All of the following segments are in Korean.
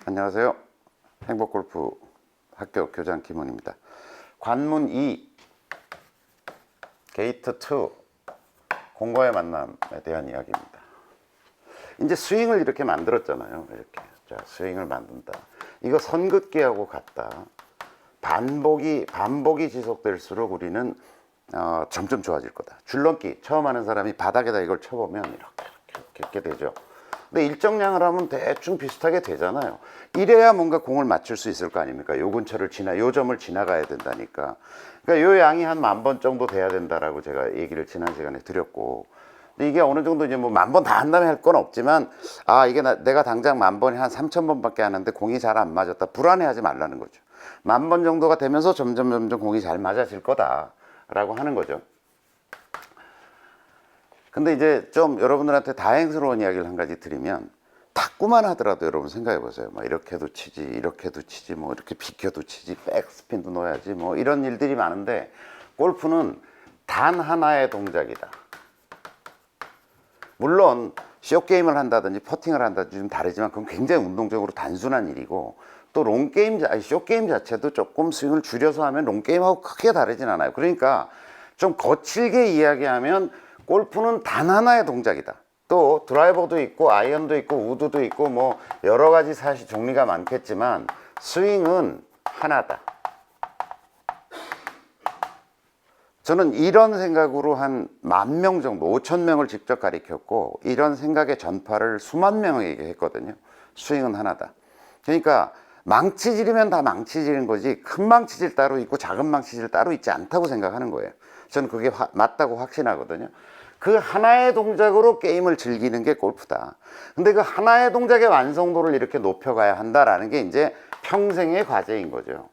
안녕하세요. 행복골프 학교 교장 김훈입니다. 관문 2 게이트 2 공과의 만남에 대한 이야기입니다. 이제 스윙을 이렇게 만들었잖아요. 이렇게 자, 스윙을 만든다. 이거 선긋기하고 같다. 반복이 지속될수록 우리는 점점 좋아질 거다. 줄넘기 처음 하는 사람이 바닥에다 이걸 쳐보면 이렇게 되죠. 근데 일정량을 하면 대충 비슷하게 되잖아요. 이래야 뭔가 공을 맞출 수 있을 거 아닙니까? 요 근처를 요 점을 지나가야 된다니까. 그러니까 요 양이 한 10,000번 정도 돼야 된다라고 제가 얘기를 지난 시간에 드렸고. 근데 이게 어느 정도 이제 뭐 10,000번 다 한다면 할 건 없지만, 이게 내가 당장 10,000번에 한 3,000번밖에 하는데 공이 잘 안 맞았다. 불안해하지 말라는 거죠. 10,000번 정도가 되면서 점점 공이 잘 맞아질 거다라고 하는 거죠. 근데 이제 좀 여러분들한테 다행스러운 이야기를 한 가지 드리면, 탁구만 하더라도 여러분 생각해 보세요. 막 이렇게도 치지, 뭐 이렇게 비켜도 치지, 백스핀도 넣어야지, 뭐 이런 일들이 많은데, 골프는 단 하나의 동작이다. 물론 숏게임을 한다든지 퍼팅을 한다든지 좀 다르지만 그건 굉장히 운동적으로 단순한 일이고, 또 숏게임 자체도 조금 스윙을 줄여서 하면 롱게임하고 크게 다르진 않아요. 그러니까 좀 거칠게 이야기하면 골프는 단 하나의 동작이다. 또 드라이버도 있고 아이언도 있고 우드도 있고 뭐 여러 가지 사실 종류가 많겠지만 스윙은 하나다. 저는 이런 생각으로 한 10,000명 정도, 5,000명을 직접 가르쳤고 이런 생각의 전파를 수만 명에게 했거든요. 스윙은 하나다. 그러니까 망치질이면 다 망치질인 거지 큰 망치질 따로 있고 작은 망치질 따로 있지 않다고 생각하는 거예요. 저는 그게 맞다고 확신하거든요. 그 하나의 동작으로 게임을 즐기는 게 골프다. 근데 그 하나의 동작의 완성도를 이렇게 높여가야 한다라는 게 이제 평생의 과제인 거죠.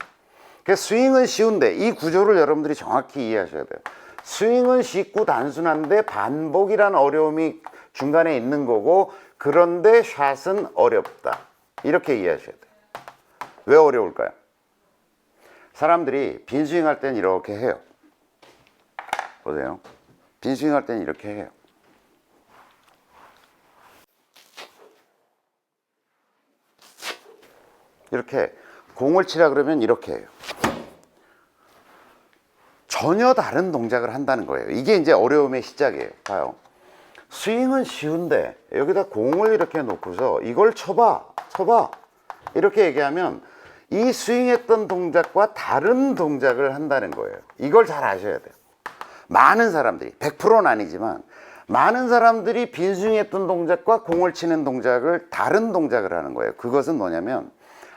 스윙은 쉬운데 이 구조를 여러분들이 정확히 이해하셔야 돼요. 스윙은 쉽고 단순한데 반복이란 어려움이 중간에 있는 거고, 그런데 샷은 어렵다. 이렇게 이해하셔야 돼요. 왜 어려울까요? 사람들이 빈스윙 할 땐 이렇게 해요. 보세요. 빈스윙 할 때는 이렇게 해요. 이렇게 공을 치라 그러면 이렇게 해요. 전혀 다른 동작을 한다는 거예요. 이게 이제 어려움의 시작이에요. 봐요. 스윙은 쉬운데 여기다 공을 이렇게 놓고서 이걸 쳐봐 이렇게 얘기하면 이 스윙했던 동작과 다른 동작을 한다는 거예요. 이걸 잘 아셔야 돼요. 많은 사람들이, 100%는 아니지만 많은 사람들이 빈스윙했던 동작과 공을 치는 동작을 다른 동작을 하는 거예요. 그것은 뭐냐면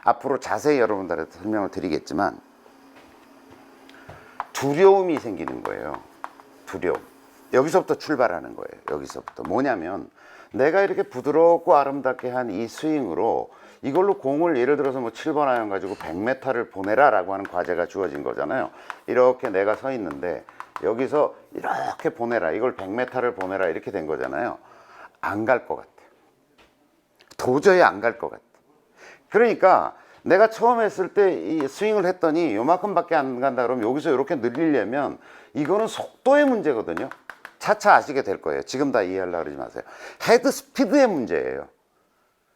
앞으로 자세히 여러분들한테 설명을 드리겠지만 두려움이 생기는 거예요. 두려움. 여기서부터 출발하는 거예요. 여기서부터. 뭐냐면 내가 이렇게 부드럽고 아름답게 한 이 스윙으로 이걸로 공을 예를 들어서 뭐 7번 아이언 가지고 100m를 보내라 라고 하는 과제가 주어진 거잖아요. 이렇게 내가 서 있는데 여기서 이렇게 보내라, 이걸 100m를 보내라 이렇게 된 거잖아요. 안 갈 것 같아. 도저히 안 갈 것 같아. 그러니까 내가 처음 했을 때 이 스윙을 했더니 요만큼밖에 안 간다 그러면 여기서 이렇게 늘리려면 이거는 속도의 문제거든요. 차차 아시게 될 거예요. 지금 다 이해하려고 그러지 마세요. 헤드 스피드의 문제예요.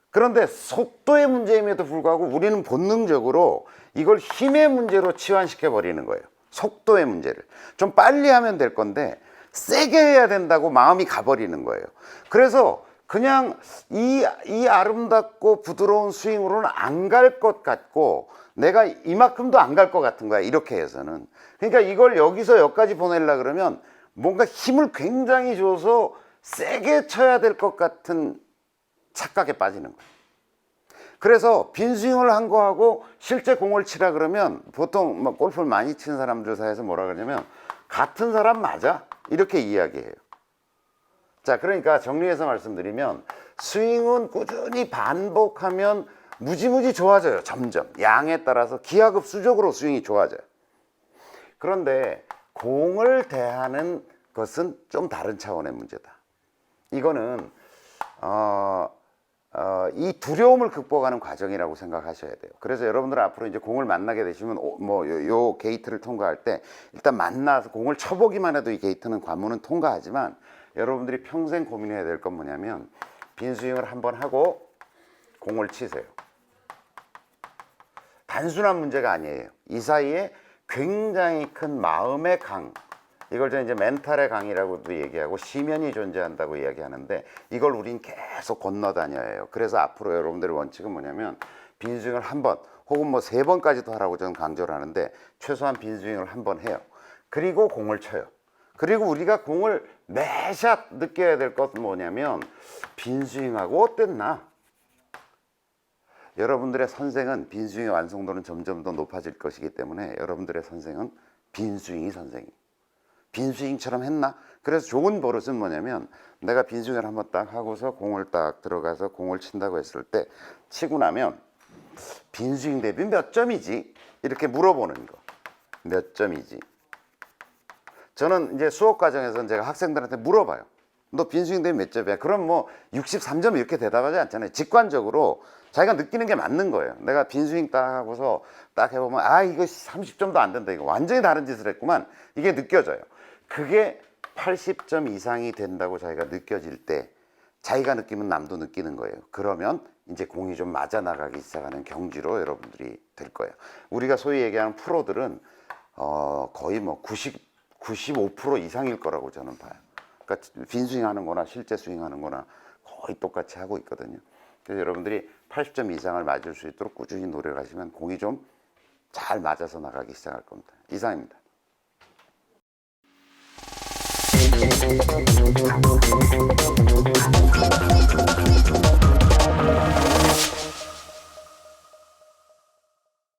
그런데 속도의 문제임에도 불구하고 우리는 본능적으로 이걸 힘의 문제로 치환시켜 버리는 거예요. 속도의 문제를. 좀 빨리 하면 될 건데 세게 해야 된다고 마음이 가버리는 거예요. 그래서 그냥 이 아름답고 부드러운 스윙으로는 안 갈 것 같고 내가 이만큼도 안 갈 것 같은 거야. 이렇게 해서는. 그러니까 이걸 여기서 여기까지 보내려고 그러면 뭔가 힘을 굉장히 줘서 세게 쳐야 될 것 같은 착각에 빠지는 거예요. 그래서 빈스윙을 한 거하고 실제 공을 치라 그러면 보통 뭐 골프를 많이 치는 사람들 사이에서 뭐라 그러냐면 같은 사람 맞아? 이렇게 이야기해요. 자, 그러니까 정리해서 말씀드리면 스윙은 꾸준히 반복하면 무지무지 좋아져요. 점점 양에 따라서 기하급수적으로 스윙이 좋아져요. 그런데 공을 대하는 것은 좀 다른 차원의 문제다. 이거는 이 두려움을 극복하는 과정이라고 생각하셔야 돼요. 그래서 여러분들 앞으로 이제 공을 만나게 되시면 요 게이트를 통과할 때 일단 만나서 공을 쳐보기만 해도 이 게이트는 관문은 통과하지만 여러분들이 평생 고민해야 될 건 뭐냐면 빈스윙을 한번 하고 공을 치세요. 단순한 문제가 아니에요. 이 사이에 굉장히 큰 마음의 강, 이걸 저는 이제 멘탈의 강이라고도 얘기하고 시면이 존재한다고 이야기하는데 이걸 우린 계속 건너다녀야 해요. 그래서 앞으로 여러분들의 원칙은 뭐냐면 빈스윙을 한 번 혹은 뭐 3번까지도 하라고 저는 강조를 하는데 최소한 빈스윙을 한 번 해요. 그리고 공을 쳐요. 그리고 우리가 공을 매샷 느껴야 될 것은 뭐냐면 빈스윙하고 어땠나? 여러분들의 선생은 빈스윙의 완성도는 점점 더 높아질 것이기 때문에 여러분들의 선생은 빈스윙이 선생이에요. 빈스윙처럼 했나? 그래서 좋은 버릇은 뭐냐면 내가 빈스윙을 한번 딱 하고서 공을 딱 들어가서 공을 친다고 했을 때 치고 나면 빈스윙 대비 몇 점이지? 이렇게 물어보는 거. 몇 점이지? 저는 이제 수업 과정에서 제가 학생들한테 물어봐요. 너 빈스윙 대비 몇 점이야? 그럼 뭐 63점 이렇게 대답하지 않잖아요. 직관적으로 자기가 느끼는 게 맞는 거예요. 내가 빈스윙 딱 하고서 딱 해보면 아 이거 30점도 안 된다. 이거 완전히 다른 짓을 했구만. 이게 느껴져요. 그게 80점 이상이 된다고 자기가 느껴질 때 자기가 느끼면 남도 느끼는 거예요. 그러면 이제 공이 좀 맞아 나가기 시작하는 경지로 여러분들이 될 거예요. 우리가 소위 얘기하는 프로들은 거의 뭐 95% 이상일 거라고 저는 봐요. 그러니까 빈스윙 하는 거나 실제 스윙 하는 거나 거의 똑같이 하고 있거든요. 그래서 여러분들이 80점 이상을 맞을 수 있도록 꾸준히 노력하시면 공이 좀 잘 맞아서 나가기 시작할 겁니다. 이상입니다.